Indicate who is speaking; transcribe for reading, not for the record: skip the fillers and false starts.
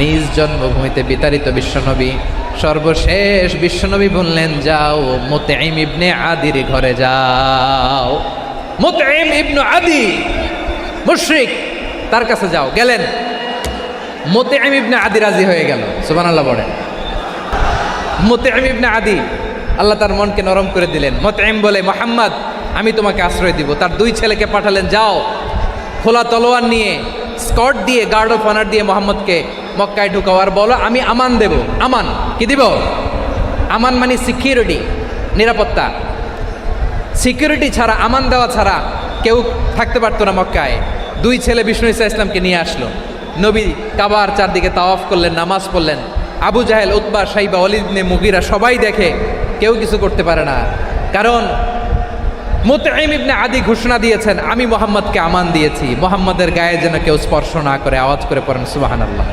Speaker 1: নিজ জন্মভূমিতে বিতাড়িত বিশ্বনবী সর্বশেষ বিশ্বনবী বললেন, যাও মুতঈম ইবনে আদির ঘরে যাও। মুতঈম ইবনে আদি মুশরিক, তার কাছে যাও। গেলেন, মুতঈম ইবনে আদি রাজি হয়ে গেল। সুবহানাল্লাহ বলেন। মুতঈম ইবনে আদি, আল্লাহ তার মনকে নরম করে দিলেন। মুতঈম বলে, মুহাম্মদ আমি তোমাকে আশ্রয় দিব। তার দুই ছেলেকে পাঠালেন, যাও খোলা তলোয়ার নিয়ে স্কট দিয়ে গার্ড অফ অনার দিয়ে মোহাম্মদকে মক্কায় ঢুকাও, আর বলো আমি আমান দেব। আমান কি দিব? আমান মানে সিকিউরিটি, নিরাপত্তা। সিকিউরিটি ছাড়া, আমান দেওয়া ছাড়া কেউ থাকতে পারতো না মক্কায়। দুই ছেলে বিষ্ণু ঈসা ইসলামকে নিয়ে আসলো। নবী কাবার চারদিকে তাওয়াফ করলেন, নামাজ পড়লেন। আবু জাহেল, উতবা, শাইবা, ওয়ালিদ ইবনে মুগীরা সবাই দেখে, কেউ কিছু করতে পারে না। কারণ মুতঈম ইবনে আদি ঘোষণা দিয়েছেন, আমি মুহাম্মদকে আমান দিয়েছি, মুহাম্মদের গায়ে যেন কেউ স্পর্শ না করে। আওয়াজ করে পড়েন সুবহানাল্লাহ।